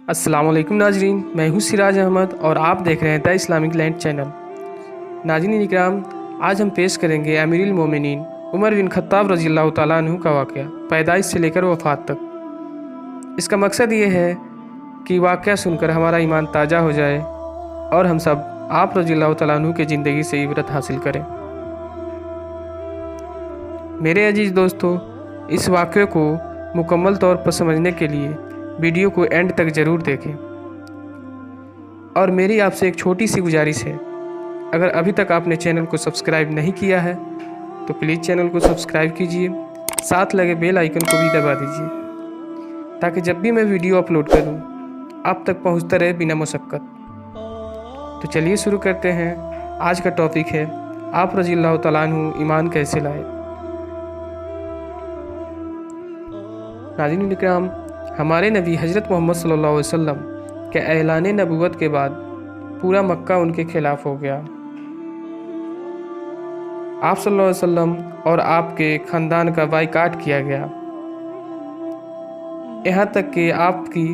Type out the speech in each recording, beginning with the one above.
अस्सलाम वालेकुम नाजरीन, मैं हूँ सिराज अहमद और आप देख रहे हैं द इस्लामिक लैंड चैनल। नाज़रीन इकराम, आज हम पेश करेंगे अमीरुल मोमिनीन उमर बिन खत्ताब रज़ियल्लाहु ताला अन्हु का वाक़या पैदाइश से लेकर वफ़ात तक। इसका मकसद ये है कि वाक़या सुनकर हमारा ईमान ताज़ा हो जाए और हम सब आप रज़ियल्लाहु ताला अन्हु की ज़िंदगी से इबरत हासिल करें। मेरे अजीज़ दोस्तों, इस वाक़े को मुकम्मल तौर पर समझने के लिए वीडियो को एंड तक ज़रूर देखें। और मेरी आपसे एक छोटी सी गुजारिश है, अगर अभी तक आपने चैनल को सब्सक्राइब नहीं किया है तो प्लीज़ चैनल को सब्सक्राइब कीजिए, साथ लगे बेल आइकन को भी दबा दीजिए ताकि जब भी मैं वीडियो अपलोड करूं आप तक पहुंचता रहे बिना मुशक्क़त। तो चलिए शुरू करते हैं। आज का टॉपिक है आप रज़ियल्लाहु ताला अन्हु ईमान कैसे लाए। नाज़रीन इकराम, हमारे नबी हज़रत मोहम्मद सल्लल्लाहु अलैहि वसल्लम के ऐलान नबूवत के बाद पूरा मक्का उनके खिलाफ हो गया। आप सल्लल्लाहु अलैहि वसल्लम और आपके ख़ानदान का बाइकाट किया गया, यहाँ तक कि आपकी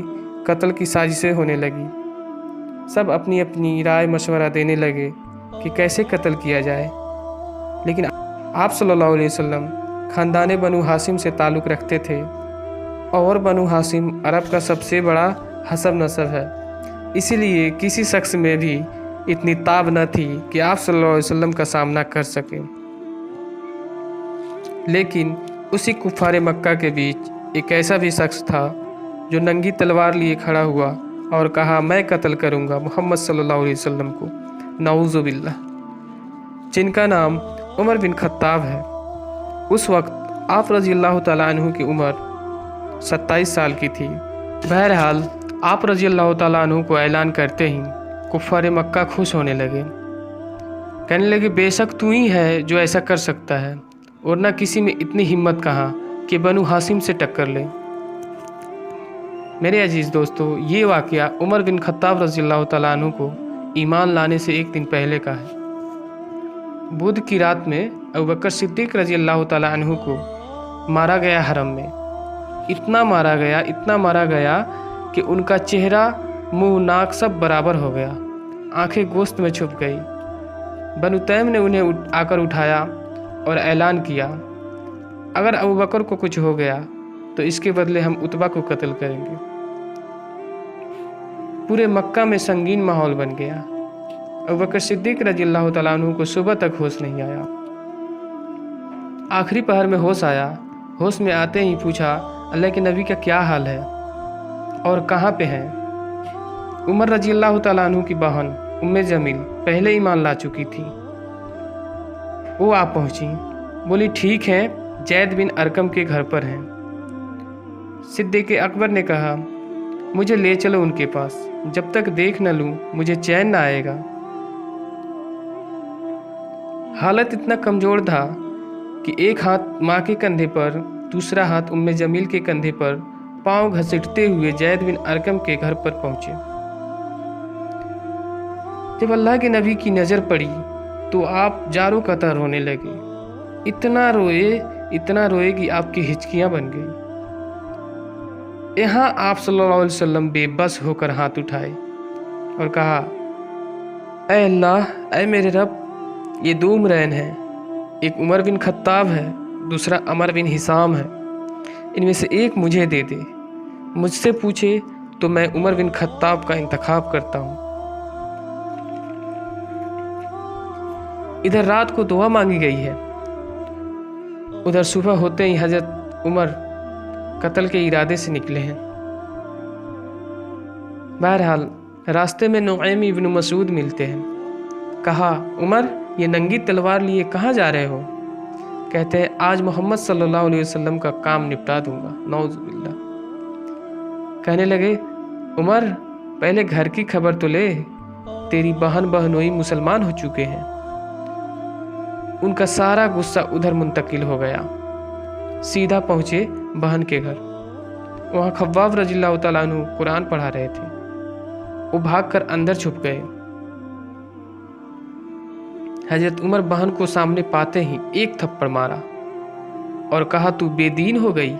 कत्ल की साजिशें होने लगी। सब अपनी अपनी राय मशवरा देने लगे कि कैसे कत्ल किया जाए, लेकिन आप सल्लल्लाहु अलैहि वसल्लम ख़ानदान बनु हाशिम से ताल्लुक़ रखते थे और बनु हाशिम अरब का सबसे बड़ा हसब नसब है। इसीलिए किसी शख्स में भी इतनी ताब न थी कि आप सल्लल्लाहु अलैहि वसल्लम का सामना कर सके। लेकिन उसी कुफ़ारे मक्का के बीच एक ऐसा भी शख्स था जो नंगी तलवार लिए खड़ा हुआ और कहा, मैं कत्ल करूंगा मोहम्मद सल्लल्लाहु अलैहि वसल्लम को, नऊज़ु बिल्लाह, जिनका नाम उमर बिन खत्ताब है। उस वक्त आप रज़ियल्लाहु ताला अन्हु की उम्र 27 साल की थी। बहरहाल आप रज़ियल्लाहु ताला अन्हु को ऐलान करते ही कुफ़ारे मक्का खुश होने लगे, कहने लगे, बेशक तू ही है जो ऐसा कर सकता है, और न किसी में इतनी हिम्मत कहाँ कि बनु हाशिम से टक्कर ले। मेरे अजीज़ दोस्तों, ये वाक़या उमर बिन खत्ताब रज़ियल्लाहु ताला अन्हु को ईमान लाने से एक दिन पहले का है। बुध की रात में अबू बकर सिद्दीक़ रज़ियल्लाहु ताला अन्हु को मारा गया हरम में। इतना मारा गया कि उनका चेहरा, मुंह, नाक सब बराबर हो गया, आंखें गोश्त में छुप गई। बनु तैम ने उन्हें आकर उठाया और ऐलान किया, अगर अबू बकर को कुछ हो गया तो इसके बदले हम उतबा को कत्ल करेंगे। पूरे मक्का में संगीन माहौल बन गया। अबू बकर सिद्दीक़ रज़ियल्लाहु ताला अन्हु को सुबह तक होश नहीं आया। आखिरी पहर में होश आया। होश में आते ही पूछा, अल्लाह के नबी का क्या हाल है और कहाँ पे हैं? उमर रज़ियल्लाहु ताला अन्हु की बहन उम्मे जमील पहले ईमान ला चुकी थी। वो आ पहुँची, बोली, ठीक है, जैद बिन अरकम के घर पर हैं। सिद्दीक़ अकबर ने कहा, मुझे ले चलो उनके पास, जब तक देख न लूँ मुझे चैन न आएगा। हालत इतना कमज़ोर था कि एक हाथ माँ के कंधे पर, दूसरा हाथ उम्मे जमील के कंधे पर पांव घसीटते हुए जैद बिन अरकम के घर पर पहुंचे। जब अल्लाह के नबी की नज़र पड़ी तो आप जारो कतर रोने लगे। इतना रोए कि आपकी हिचकियां बन गई। यहाँ आप सल्लल्लाहु अलैहि वसल्लम बेबस होकर हाथ उठाए और कहा, ऐ अल्लाह, ऐ मेरे रब, ये दो उमरैन हैं, एक उमर बिन खत्ताब है, दूसरा अमर बिन हिसाम है, इनमें से एक मुझे दे दे। मुझसे पूछे तो मैं उमर बिन खत्ताब का इंतखाब करता हूँ। इधर रात को दुआ मांगी गई है, उधर सुबह होते ही हजरत उमर कत्ल के इरादे से निकले हैं। बहरहाल रास्ते में नुआइम इब्न मसूद मिलते हैं। कहा, उमर, ये नंगी तलवार लिए कहाँ जा रहे हो? कहते हैं, आज मोहम्मद सल्लल्लाहु अलैहि वसल्लम का काम निपटा दूंगा, नऊज़ बिल्लाह। कहने लगे, उमर, पहले घर की खबर तो ले, तेरी बहन बहनोई मुसलमान हो चुके हैं। उनका सारा गुस्सा उधर मुंतकिल हो गया। सीधा पहुँचे बहन के घर। वहाँ खव्वाब रज़ियल्लाहु ताला अन्हु कुरान पढ़ा रहे थे। वो भागकर अंदर छुप गए। हजरत उमर बहन को सामने पाते ही एक थप्पड़ मारा और कहा, तू बेदीन हो गई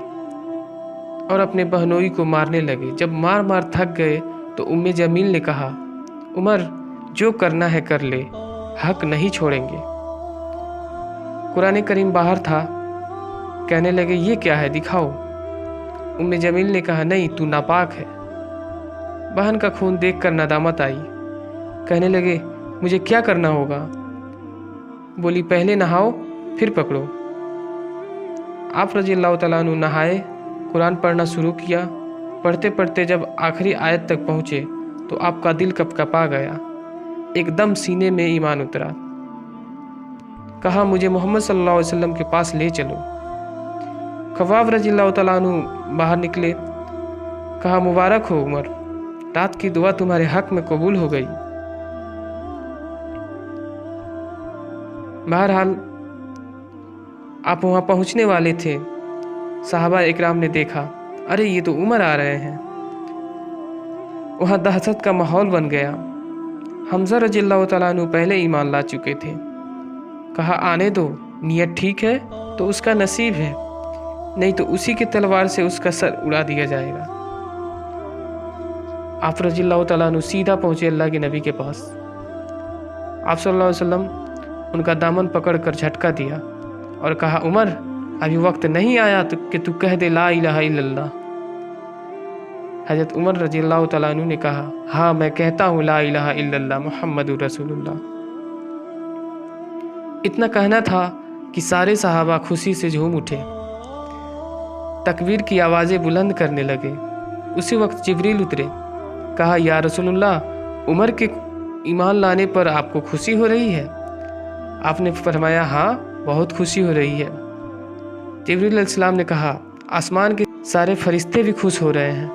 और अपने बहनोई को मारने लगे। जब मार मार थक गए तो उम्मे जमील ने कहा, उमर जो करना है कर ले, हक नहीं छोड़ेंगे। कुरान करीम बाहर था। कहने लगे, ये क्या है, दिखाओ। उम्मे जमील ने कहा, नहीं, तू नापाक है। बहन का खून देखकर नदामत आई। कहने लगे, मुझे क्या करना होगा? बोली, पहले नहाओ फिर पकड़ो। आप रज़ियल्लाहु तआला अन्हु नहाए, कुरान पढ़ना शुरू किया। पढ़ते पढ़ते जब आखिरी आयत तक पहुँचे तो आपका दिल कँपा गया। एकदम सीने में ईमान उतरा। कहा, मुझे मोहम्मद सल्लल्लाहु अलैहि वसल्लम के पास ले चलो। खवाब रज़ियल्लाहु तआला अन्हु बाहर निकले। कहा, मुबारक हो उमर, रात की दुआ तुम्हारे हक में कबूल हो गई। बहरहाल आप वहाँ पहुँचने वाले थे। साहबा इकराम ने देखा, अरे ये तो उमर आ रहे हैं। वहाँ दहशत का माहौल बन गया। हमज़ा रज़ियल्लाहु तआला अन्हु पहले ईमान ला चुके थे। कहा, आने दो, नियत ठीक है तो उसका नसीब है, नहीं तो उसी की तलवार से उसका सर उड़ा दिया जाएगा। आप रज़ियल्लाहु तआला अन्हु सीधा पहुँचे अल्लाह के नबी के पास। आप सल्लल्लाहु अलैहि वसल्लम उनका दामन पकड़कर झटका दिया और कहा, उमर, अभी वक्त नहीं आया तो कि तू कह दे ला इलाहा इल्लल्लाह। हज़रत उमर रज़ियल्लाहु तआला अन्हु ने कहा, हाँ मैं कहता हूँ ला इलाहा इल्लल्लाह मुहम्मदुर रसूलुल्लाह। इतना कहना था कि सारे सहाबा खुशी से झूम उठे, तकबीर की आवाज़ें बुलंद करने लगे। उसी वक्त जिब्रील उतरे। कहा, या रसूलुल्लाह, उमर के ईमान लाने पर आपको खुशी हो रही है? आपने फरमाया, हाँ बहुत खुशी हो रही है। जिब्रील अलैहिस्सलाम ने कहा, आसमान के सारे फरिश्ते भी खुश हो रहे हैं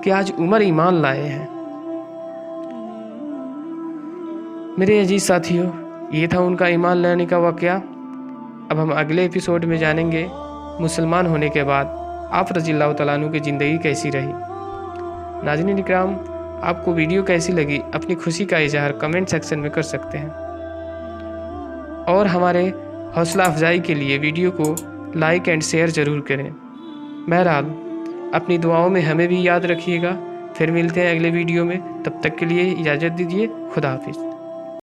कि आज उमर ईमान लाए हैं। मेरे अजीज साथियों, ये था उनका ईमान लाने का वाक़या। अब हम अगले एपिसोड में जानेंगे मुसलमान होने के बाद आप रज़ियल्लाहु तआला अन्हु की ज़िंदगी कैसी रही। नाज़रीन इकराम, आपको वीडियो कैसी लगी अपनी खुशी का इजहार कमेंट सेक्शन में कर सकते हैं और हमारे हौसला अफजाई के लिए वीडियो को लाइक एंड शेयर ज़रूर करें। बहरहाल अपनी दुआओं में हमें भी याद रखिएगा। फिर मिलते हैं अगले वीडियो में, तब तक के लिए इजाज़त दीजिए। खुदा हाफिज़।